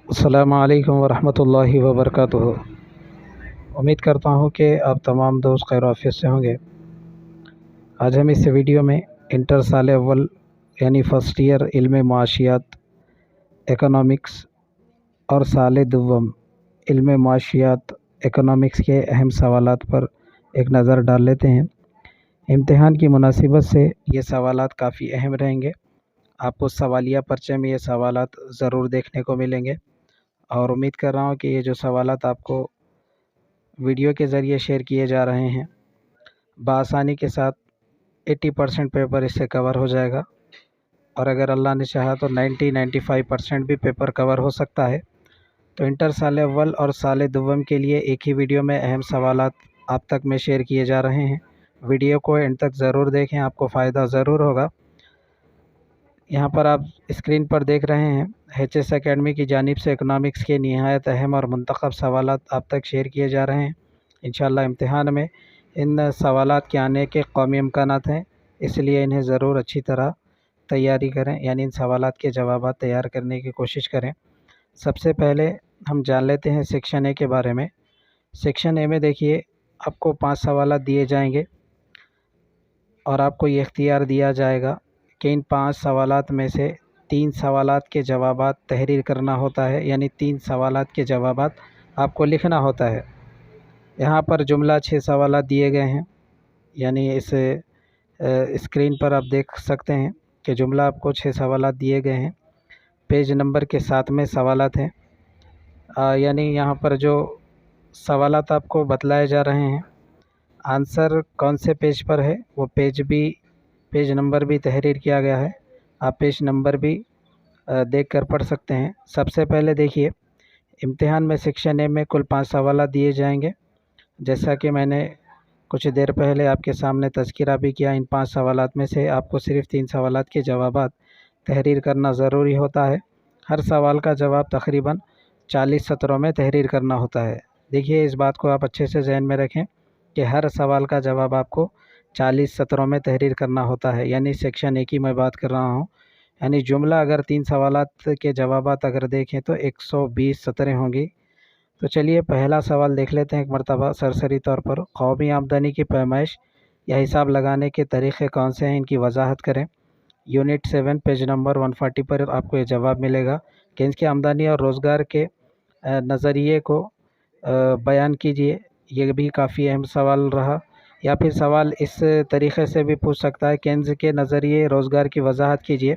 अस्सलामु अलैकुम वरहमतुल्लाहि वबरकातुहू। उम्मीद करता हूँ कि आप तमाम दोस्त खैर आफियत से होंगे। आज हम इस वीडियो में इंटर साल अव्वल यानी फ़र्स्ट ईयर इल्म माशियात इकोनॉमिक्स और साल दुव्वम इल्म माशियात इकोनॉमिक्स के अहम सवालात पर एक नज़र डाल लेते हैं। इम्तिहान की मुनासिबत से ये सवालात काफ़ी अहम रहेंगे। आपको सवालिया पर्चे में ये सवालात ज़रूर देखने को मिलेंगे और उम्मीद कर रहा हूँ कि ये जो सवालात आपको वीडियो के ज़रिए शेयर किए जा रहे हैं बआसानी के साथ 80% पेपर इससे कवर हो जाएगा और अगर अल्लाह ने चाहा तो 90-95% भी पेपर कवर हो सकता है। तो इंटर साल अव्वल और साल दुव्वम के लिए एक ही वीडियो में अहम सवालात आप तक में शेयर किए जा रहे हैं। वीडियो को एंड तक ज़रूर देखें, आपको फ़ायदा ज़रूर होगा। यहाँ पर आप स्क्रीन पर देख रहे हैं HS एकेडमी की जानिब से इकनॉमिक्स के निहायत अहम और मुंतखब सवालात आप तक शेयर किए जा रहे हैं। इंशाअल्लाह इम्तिहान में इन सवालात के आने के कौमी इम्कानात हैं, इसलिए इन्हें ज़रूर अच्छी तरह तैयारी करें, यानी इन सवालात के जवाबात तैयार करने की कोशिश करें। सबसे पहले हम जान लेते हैं सेक्शन ए के बारे में। सेक्शन ए में देखिए आपको 5 सवालात दिए जाएंगे और आपको ये इख्तियार दिया जाएगा कि इन 5 सवालात में से 3 सवालात के जवाबात तहरीर करना होता है, यानी 3 सवालात के जवाबात आपको लिखना होता है। यहाँ पर जुमला 6 सवालात दिए गए हैं, यानी इस स्क्रीन पर आप देख सकते हैं कि जुमला आपको 6 सवालात दिए गए हैं। पेज नंबर के साथ में सवालात हैं, यानी यहाँ पर जो सवालात आपको बतलाए जा रहे हैं आंसर कौन से पेज पर है वो पेज नंबर भी तहरीर किया गया है। आप पेज नंबर भी देख कर पढ़ सकते हैं। सबसे पहले देखिए इम्तिहान में सेक्शन ए में कुल 5 सवालात दिए जाएंगे। जैसा कि मैंने कुछ देर पहले आपके सामने तज़किरा भी किया, इन 5 सवालात में से आपको सिर्फ़ 3 सवालात के जवाबात तहरीर करना ज़रूरी होता है। हर सवाल का जवाब तकरीबन 40 सत्रों में तहरीर करना होता है। देखिए इस बात को आप अच्छे से ज़हन में रखें कि हर सवाल का जवाब आपको 40 सत्रों में तहरीर करना होता है, यानी सेक्शन ए की मैं बात कर रहा हूँ। यानी जुमला अगर 3 सवालात के जवाबात अगर देखें तो 120 सतरें होंगी। तो चलिए पहला सवाल देख लेते हैं एक मरतबा सरसरी तौर पर। कौमी आमदनी की पैमाइश या हिसाब लगाने के तरीक़े कौन से हैं, इनकी वजाहत करें। यूनिट 7 पेज नंबर 140 पर आपको ये जवाब मिलेगा कि इसकी आमदनी और रोज़गार के नज़रिए को बयान कीजिए। ये भी काफ़ी अहम सवाल रहा। या फिर सवाल इस तरीक़े से भी पूछ सकता है, केन्ज़ के नज़रिए रोज़गार की वजाहत कीजिए।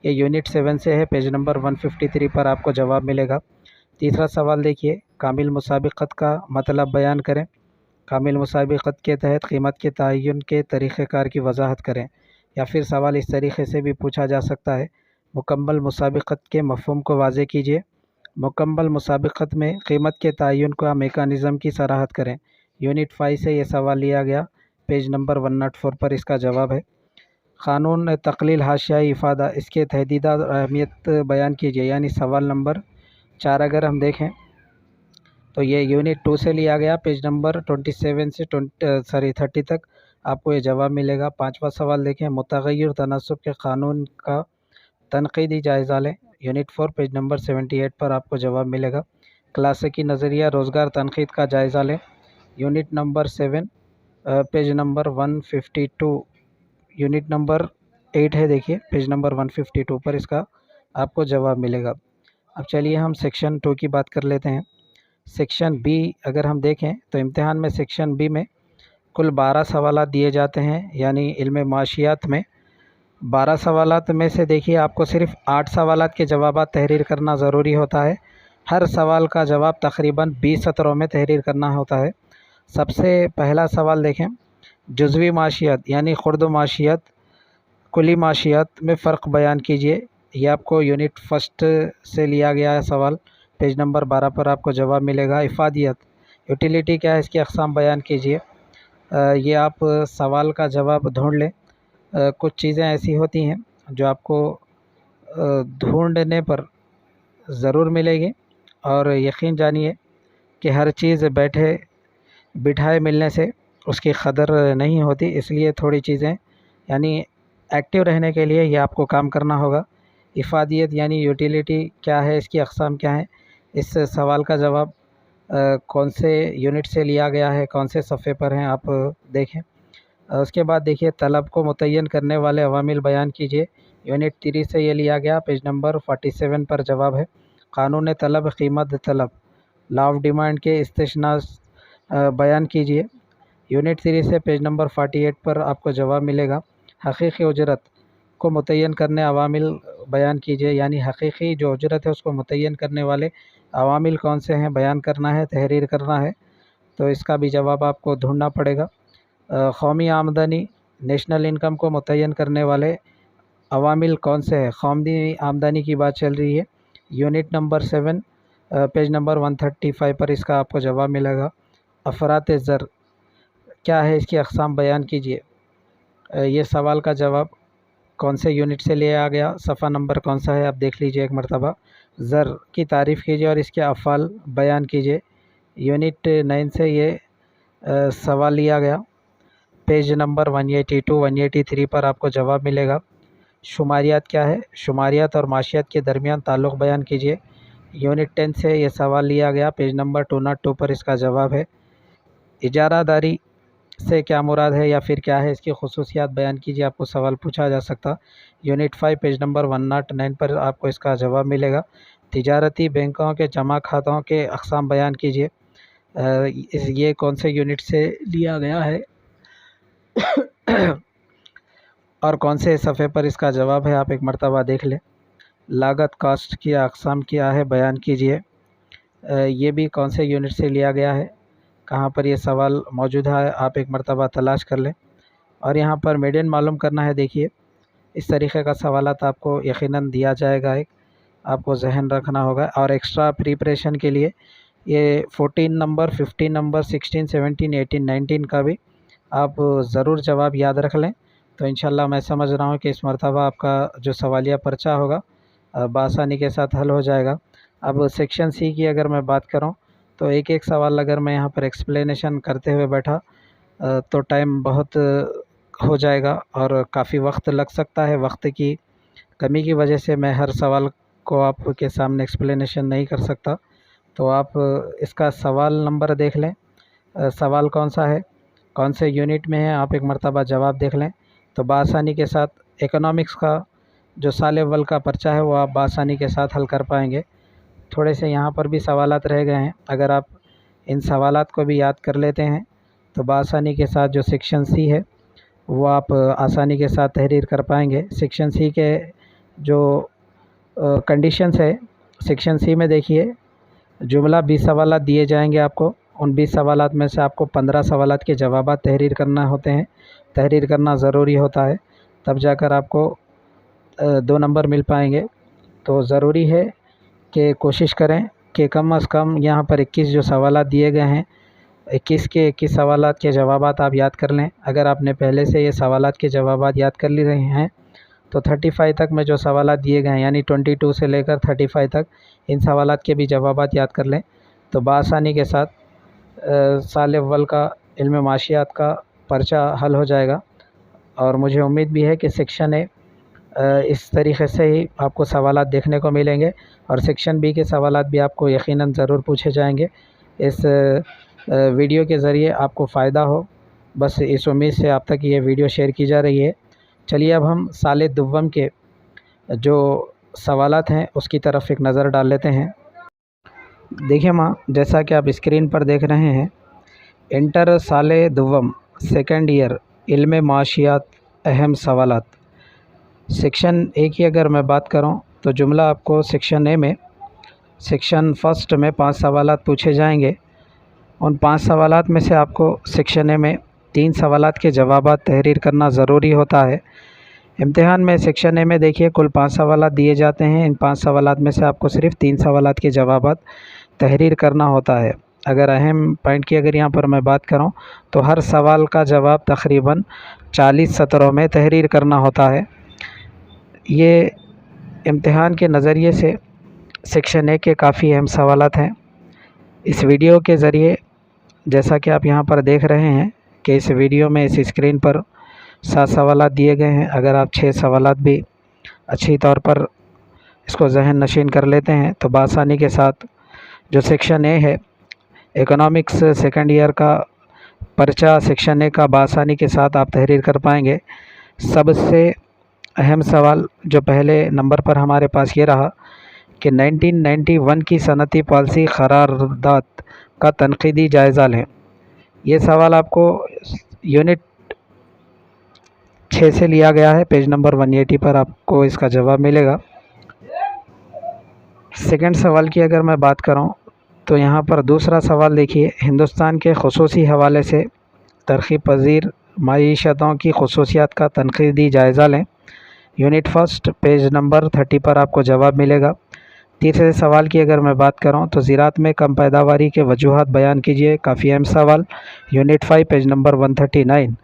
ये यूनिट 7 से है, पेज नंबर 153 पर आपको जवाब मिलेगा। तीसरा सवाल देखिए, कामिल मुसाबिक़त का मतलब बयान करें। कामिल मुसाबिक़त के तहत कीमत के तयन के तरीक़ेकार की वजाहत करें। या फिर सवाल इस तरीक़े से भी पूछा जा सकता है, मुकम्मल मुसाबिक़त के मफ़हूम को वाज़ेह कीजिए। मुकम्मल मुसाबिक़त में कीमत के तयन का मेकानिज़म की सराहत करें। यूनिट 5 से ये सवाल लिया गया, पेज नंबर 104 पर इसका जवाब है। क़ानून तक़लील हाशियाई इफ़ादा, इसके तहदीदा अहमियत बयान कीजिए, यानी सवाल नंबर 4 अगर हम देखें तो ये यूनिट 2 से लिया गया, पेज नंबर 27 से 30 तक आपको ये जवाब मिलेगा। 5वां सवाल देखें, मुतग़य्यर तनासुब के क़ानून का तनक़ीदी जायज़ा लें। यूनिट 4 पेज नंबर 78 पर आपको जवाब मिलेगा। क्लासिकी नज़रिया रोज़गार तनक़ीद का जायज़ा लें। Unit number 7 page number 152, unit number 8 है, देखिए पेज नंबर 152 पर इसका आपको जवाब मिलेगा। अब चलिए हम सेक्शन 2 की बात कर लेते हैं। सेक्शन बी अगर हम देखें तो इम्तिहान में सेक्शन बी में कुल 12 सवालात दिए जाते हैं, यानी इल्म माशियात में 12 सवालात में से देखिए आपको सिर्फ़ 8 सवालात के जवाबात तहरीर करना ज़रूरी होता है। हर सवाल का जवाब तकरीबन 20 सत्रों में तहरीर करना होता है। सबसे पहला सवाल देखें, जुज़वी माशियत यानी खुर्द माशियत कुली माशियत में फ़र्क बयान कीजिए। ये आपको यूनिट 1 से लिया गया है सवाल, पेज नंबर 12 पर आपको जवाब मिलेगा। इफ़ादियत यूटिलिटी क्या है, इसकी अक़साम बयान कीजिए। ये आप सवाल का जवाब ढूंढ लें। कुछ चीज़ें ऐसी होती हैं जो आपको ढूंढने पर ज़रूर मिलेगी और यकीन जानिए कि हर चीज़ बैठे बिठाए मिलने से उसकी क़दर नहीं होती, इसलिए थोड़ी चीज़ें यानी एक्टिव रहने के लिए ये आपको काम करना होगा। افادیت یعنی یوٹیلیٹی کیا ہے، اس کی اقسام کیا ہیں، اس سوال کا جواب کون سے یونٹ سے لیا گیا ہے، کون سے صفحے پر ہیں، آپ دیکھیں۔ اس کے بعد دیکھیے طلب کو متعین کرنے والے عوامل بیان کیجیے، یونٹ 3 سے یہ لیا گیا، پیج نمبر 47 پر جواب ہے۔ قانون طلب، قیمت طلب، لا آف ڈیمانڈ کے استثناء بیان کیجیے، یونٹ 3 سے پیج نمبر 48 پر آپ کو جواب ملے گا۔ حقیقی اجرت کو متعین کرنے عوامل بیان کیجیے، یعنی حقیقی جو اجرت ہے اس کو متعین کرنے والے عوامل کون سے ہیں، بیان کرنا ہے، تحریر کرنا ہے، تو اس کا بھی جواب آپ کو ڈھونڈنا پڑے گا۔ قومی آمدنی، نیشنل انکم کو متعین کرنے والے عوامل کون سے ہیں، قومی آمدنی کی بات چل رہی ہے، یونٹ نمبر 7 پیج نمبر 135 پر اس کا آپ کو جواب ملے گا۔ افراط زر کیا ہے، اس کی اقسام بیان کیجیے، یہ سوال کا جواب کون سے یونٹ سے لیا گیا، صفحہ نمبر کون سا ہے، آپ دیکھ لیجئے ایک مرتبہ۔ زر کی تعریف کیجیے اور اس کے افعال بیان کیجیے، یونٹ 9 سے یہ سوال لیا گیا، پیج نمبر 182 183 پر آپ کو جواب ملے گا۔ شماریات کیا ہے، شماریات اور معاشیات کے درمیان تعلق بیان کیجیے، یونٹ 10 سے یہ سوال لیا گیا، پیج نمبر 202 پر اس کا جواب ہے۔ اجارہ داری سے کیا مراد ہے یا پھر کیا ہے، اس کی خصوصیات بیان کیجیے، آپ کو سوال پوچھا جا سکتا، یونٹ 5 پیج نمبر 109 پر آپ کو اس کا جواب ملے گا۔ تجارتی بینکوں کے جمع کھاتوں کے اقسام بیان کیجیے، یہ کون سے یونٹ سے لیا گیا ہے اور کون سے صفحے پر اس کا جواب ہے، آپ ایک مرتبہ دیکھ لیں۔ لاگت، کاسٹ کی اقسام کیا ہے، بیان کیجیے، یہ بھی کون سے یونٹ سے لیا گیا ہے، کہاں پر یہ سوال موجود ہے، آپ ایک مرتبہ تلاش کر لیں۔ اور یہاں پر میڈین معلوم کرنا ہے، دیکھیے اس طریقے کا سوالات آپ کو یقیناً دیا جائے گا، ایک آپ کو ذہن رکھنا ہوگا۔ اور ایکسٹرا پریپریشن کے لیے یہ 14 نمبر، 15 نمبر، 16، 17، 18، 19 کا بھی آپ ضرور جواب یاد رکھ لیں، تو انشاءاللہ میں سمجھ رہا ہوں کہ اس مرتبہ آپ کا جو سوالیہ پرچہ ہوگا بآسانی کے ساتھ حل ہو جائے گا۔ اب سیکشن سی کی اگر میں بات کروں تو ایک ایک سوال اگر میں یہاں پر ایکسپلینیشن کرتے ہوئے بیٹھا تو ٹائم بہت ہو جائے گا اور کافی وقت لگ سکتا ہے، وقت کی کمی کی وجہ سے میں ہر سوال کو آپ کے سامنے ایکسپلینیشن نہیں کر سکتا، تو آپ اس کا سوال نمبر دیکھ لیں، سوال کون سا ہے، کون سے یونٹ میں ہے، آپ ایک مرتبہ جواب دیکھ لیں تو بآسانی کے ساتھ اکنامکس کا جو سال اول کا پرچہ ہے وہ آپ بآسانی کے ساتھ حل کر پائیں گے۔ تھوڑے سے یہاں پر بھی سوالات رہ گئے ہیں، اگر آپ ان سوالات کو بھی یاد کر لیتے ہیں تو بآسانی کے ساتھ جو سیکشن سی ہے وہ آپ آسانی کے ساتھ تحریر کر پائیں گے۔ سیکشن سی کے جو کنڈیشنز ہے، سیکشن سی میں دیکھیے جملہ 20 سوالات دیے جائیں گے آپ کو، ان 20 سوالات میں سے آپ کو 15 سوالات کے جوابات تحریر کرنا ہوتے ہیں، تحریر کرنا ضروری ہوتا ہے، تب جا کر آپ کو 2 نمبر مل پائیں گے۔ تو ضروری ہے کہ کوشش کریں کہ کم از کم یہاں پر 21 جو سوالات دیے گئے ہیں، 21 کے 21 سوالات کے جوابات آپ یاد کر لیں۔ اگر آپ نے پہلے سے یہ سوالات کے جوابات یاد کر لی رہے ہیں تو 35 تک میں جو سوالات دیے گئے ہیں، یعنی 22 سے لے کر 35 تک ان سوالات کے بھی جوابات یاد کر لیں تو بآسانی کے ساتھ سال اول کا علم معاشیات کا پرچہ حل ہو جائے گا۔ اور مجھے امید بھی ہے کہ سیکشن اے اس طریقے سے ہی آپ کو سوالات دیکھنے کو ملیں گے اور سیکشن بی کے سوالات بھی آپ کو یقیناً ضرور پوچھے جائیں گے۔ اس ویڈیو کے ذریعے آپ کو فائدہ ہو، بس اس امید سے آپ تک یہ ویڈیو شیئر کی جا رہی ہے۔ چلیے اب ہم سال دوم کے جو سوالات ہیں اس کی طرف ایک نظر ڈال لیتے ہیں۔ دیکھیں ماں، جیسا کہ آپ اسکرین پر دیکھ رہے ہیں، انٹر سال دوم سیکنڈ ایئر علم معاشیات اہم سوالات، سیکشن اے کی اگر میں بات کروں تو جملہ آپ کو سیکشن اے میں سیکشن فرسٹ میں 5 سوالات پوچھے جائیں گے، ان 5 سوالات میں سے آپ کو سیکشن اے میں 3 سوالات کے جوابات تحریر کرنا ضروری ہوتا ہے۔ امتحان میں سیکشن اے میں دیکھیے کل 5 سوالات دیے جاتے ہیں، ان 5 سوالات میں سے آپ کو صرف 3 سوالات کے جوابات تحریر کرنا ہوتا ہے۔ اگر اہم پوائنٹ کی اگر یہاں پر میں بات کروں تو ہر سوال کا جواب تقریباً 40 سطروں میں تحریر کرنا ہوتا ہے۔ یہ امتحان کے نظریے سے سیکشن اے کے کافی اہم سوالات ہیں۔ اس ویڈیو کے ذریعے جیسا کہ آپ یہاں پر دیکھ رہے ہیں کہ اس ویڈیو میں اس اسکرین پر 7 سوالات دیے گئے ہیں، اگر آپ 6 سوالات بھی اچھی طور پر इसको जहन नशीन कर लेते हैं तो बआसानी के साथ जो सेक्शन ए है इकोनॉमिक्स सेकंड ईयर का पर्चा सेक्शन ए का बआसानी के साथ आप तहरीर कर पाएंगे। सबसे अहम सवाल जो पहले नंबर पर हमारे पास ये रहा कि 1991 की सनती पॉलिसी करारदाद का तनकीदी जायज़ा लें। ये सवाल आपको यूनिट 6 से लिया गया है, पेज नंबर 180 पर आपको इसका जवाब मिलेगा। सेकंड सवाल की अगर मैं बात करूं तो यहाँ पर दूसरा सवाल देखिए, हिंदुस्तान के खुसूसी हवाले से तरक्की पजीर मईशतों की खसूसियात का तनकीदी जायज़ा लें। यूनिट फर्स्ट पेज नंबर 30 पर आपको जवाब मिलेगा। तीसरे सवाल की अगर मैं बात करूं तो ज़राअत में कम पैदावारी के वजूहात बयान कीजिए, काफ़ी अहम सवाल। यूनिट 5 पेज नंबर 139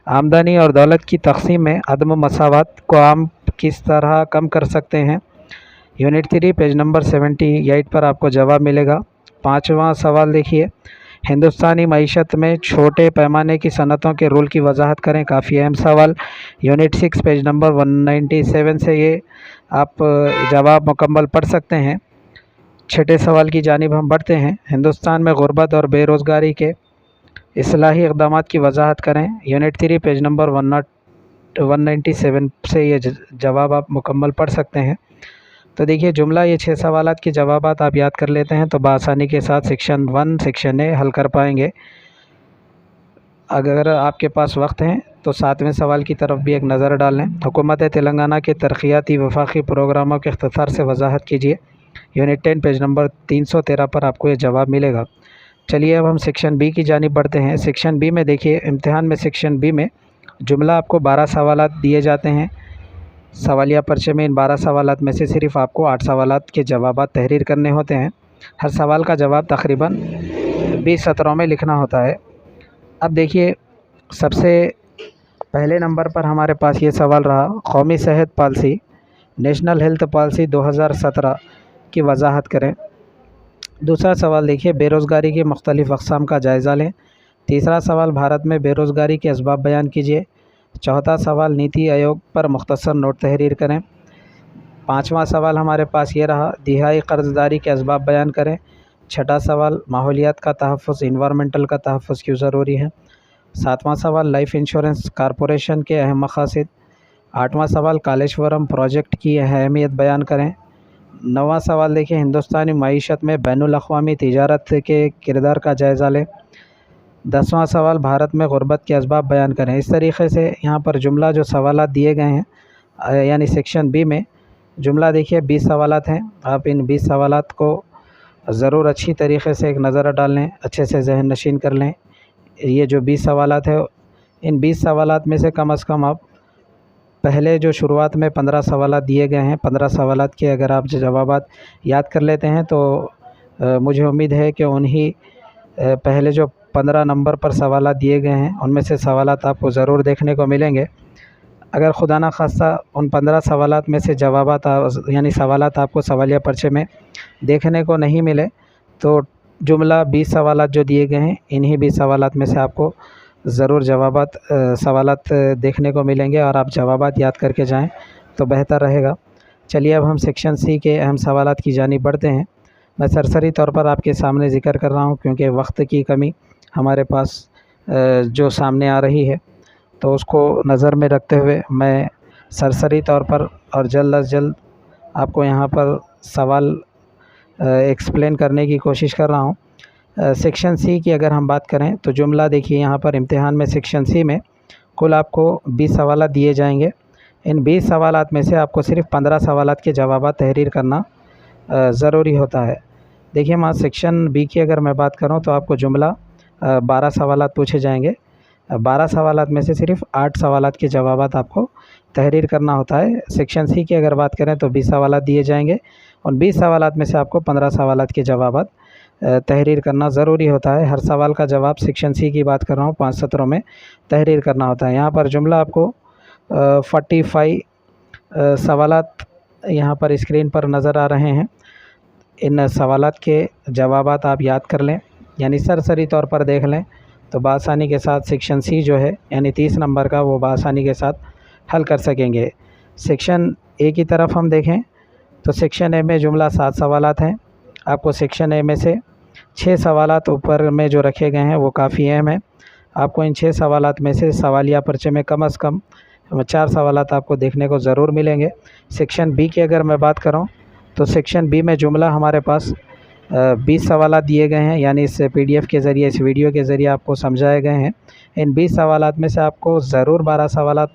आमदनी और दौलत की तकसीम में अदम मसावत को आम किस तरह कम कर सकते हैं। यूनिट 3 पेज नंबर 78 पर आपको जवाब मिलेगा। पाँचवा सवाल देखिए, हिंदुस्तानी मईशत में छोटे पैमाने की सनतों के रोल की वजाहत करें, काफ़ी अहम सवाल। यूनिट 6 पेज नंबर 197 से ये आप जवाब मुकम्मल पढ़ सकते हैं। छठे सवाल की जानिब हम बढ़ते हैं, हिंदुस्तान में गुर्बत और बेरोज़गारी के इस्लाही इक़दामात की वजाहत करें। यूनिट 3 पेज नंबर 197 से ये जवाब आप मुकम्मल पढ़ सकते हैं। तो देखिए जुमला ये 6 सवालात के जवाबात आप याद कर लेते हैं तो बआसानी के साथ सेक्शन 1 सेक्शन ए हल कर पाएंगे। अगर आपके पास वक्त है तो 7वें सवाल की तरफ भी एक नज़र डालें। हुकूमत तेलंगाना के तरक्याती वफाकी प्रोग्रामों के इख्तिसार से वजाहत कीजिए। यूनिट 10 पेज नंबर 313 पर आपको ये जवाब मिलेगा। चलिए अब हम सेक्शन बी की जानिब बढ़ते हैं। सेक्शन बी में देखिए, इम्तिहान में सेक्शन बी में जुमला आपको 12 सवालात दिए जाते हैं। सवालिया पर्चे में इन 12 सवालात में से सिर्फ आपको 8 सवालात के जवाबात तहरीर करने होते हैं। हर सवाल का जवाब तकरीबन 20 सत्रों में लिखना होता है। अब देखिए सबसे पहले नंबर पर हमारे पास ये सवाल रहा, कौमी सेहत पॉलिसी नेशनल हेल्थ पॉलिसी 2017 की वजाहत करें। दूसरा सवाल देखिए, बेरोज़गारी की मुख्तलिफ़ अक़साम का जायज़ा लें। तीसरा सवाल, भारत में बेरोज़गारी के असबाब बयान कीजिए। चौथा सवाल, नीति आयोग पर मुख्तसर नोट तहरीर करें। पाँचवा सवाल हमारे पास ये रहा, दिहाई कर्ज़दारी के असबाब बयान करें। छठा सवाल, माहौलियात का तहफ़्फ़ुज़ इन्वायरमेंटल का तहफ़्फ़ुज़ क्यों ज़रूरी है। सातवां सवाल, लाइफ इंश्योरेंस कॉरपोरेशन के अहम मक़ासिद। आठवां सवाल, कालेश्वरम प्रोजेक्ट की अहमियत बयान करें। नौवां सवाल देखिए, हिंदुस्तानी मईशत में बैनुल अक़वामी तिजारत के किरदार का जायज़ा लें। 10वां सवाल, भारत में गुर्बत के असबाब बयान करें। इस तरीक़े से यहाँ पर जुमला जो सवालात दिए गए हैं यानी सेक्शन बी में जुमला देखिए 20 सवालात हैं। आप इन 20 सवालात को ज़रूर अच्छी तरीक़े से एक नज़र डाल लें, अच्छे से जहन नशीन कर लें। ये जो 20 सवालात है, इन 20 सवालात में से कम आप पहले जो शुरुआत में 15 सवालात दिए गए हैं, 15 सवालात के अगर आप जवाबात याद कर लेते हैं तो मुझे उम्मीद है कि उन्हीं पहले जो 15 नंबर पर सवालात दिए गए हैं उनमें से सवालात आपको ज़रूर देखने को मिलेंगे। अगर खुदा न खास्ता उन 15 सवालात में से जवाबात यानी सवालात आपको सवालिया पर्चे में देखने को नहीं मिले तो जुमला 20 सवालात जो दिए गए हैं इन्हीं 20 सवालात में से आपको ज़रूर सवालात देखने को मिलेंगे और आप जवाबात याद करके जाएं तो बेहतर रहेगा। चलिए अब हम सेक्शन सी के अहम सवालात की जानिब बढ़ते हैं। मैं सरसरी तौर पर आपके सामने ज़िक्र कर रहा हूं क्योंकि वक्त की कमी हमारे पास जो सामने आ रही है तो उसको नज़र में रखते हुए मैं सरसरी तौर पर और जल्द अज जल्द आपको यहाँ पर सवाल एक्सप्लेन करने की कोशिश कर रहा हूँ। सेक्शन सी की अगर हम बात करें तो जुमला देखिए, यहाँ पर इम्तिहान में सेक्शन सी में कुल आपको 20 सवालात दिए जाएंगे। इन 20 सवालात में से आपको सिर्फ 15 सवालात के जवाबात तहरीर करना ज़रूरी होता है। देखिए वहाँ सेक्शन बी की अगर मैं बात करूँ तो आपको जुमला 12 सवालात पूछे जाएंगे। 12 सवालात में से सिर्फ 8 सवालात के जवाबात आपको तहरीर करना होता है। सेक्शन सी की अगर बात करें तो 20 सवालात दिए जाएंगे। उन 20 सवालात में से आपको 15 सवालात के जवाबात तहरीर करना ज़रूरी होता है। हर सवाल का जवाब सेक्शन सी की बात कर रहा हूँ 5 सत्रों में तहरीर करना होता है। यहाँ पर जुमला आपको 45 सवालात यहाँ पर स्क्रीन पर नज़र आ रहे हैं। इन सवालात के जवाबात आप याद कर लें यानी सरसरी तौर पर देख लें तो बआसानी के साथ सेक्शन सी जो है यानी 30 नंबर का वो बआसानी के साथ हल कर सकेंगे। सेक्शन ए की तरफ हम देखें तो सेक्शन ए में जुमला 7 सवालात हैं। आपको सेक्शन ए में से 6 सवालात ऊपर में जो रखे गए हैं वो काफ़ी अहम हैं। आपको इन 6 सवालात में से सवालिया पर्चे में कम अज़ कम 4 सवालात आपको देखने को ज़रूर मिलेंगे। सेक्शन बी की अगर मैं बात करूं तो सेक्शन बी में जुमला हमारे पास 20 सवालात दिए गए हैं, यानी इस PDF के ज़रिए, इस वीडियो के ज़रिए आपको समझाए गए हैं। इन 20 सवालात में से आपको ज़रूर 12 सवालात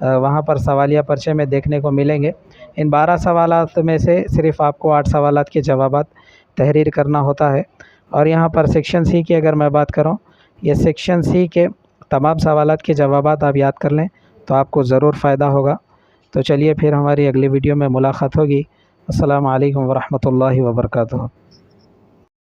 वहाँ पर सवालिया पर्चे में देखने को मिलेंगे। इन 12 सवालात में से सिर्फ़ आपको 8 सवालात के जवाबात तहरीर करना होता है। और यहाँ पर सेक्शन सी की अगर मैं बात करूँ, ये सेक्शन सी के तमाम सवालात के जवाबात आप याद कर लें तो आपको ज़रूर फ़ायदा होगा। तो चलिए फिर हमारी अगली वीडियो में मुलाकात होगी। अस्सलामु अलैकुम वरहमतुल्लाहि वबरकातुहू।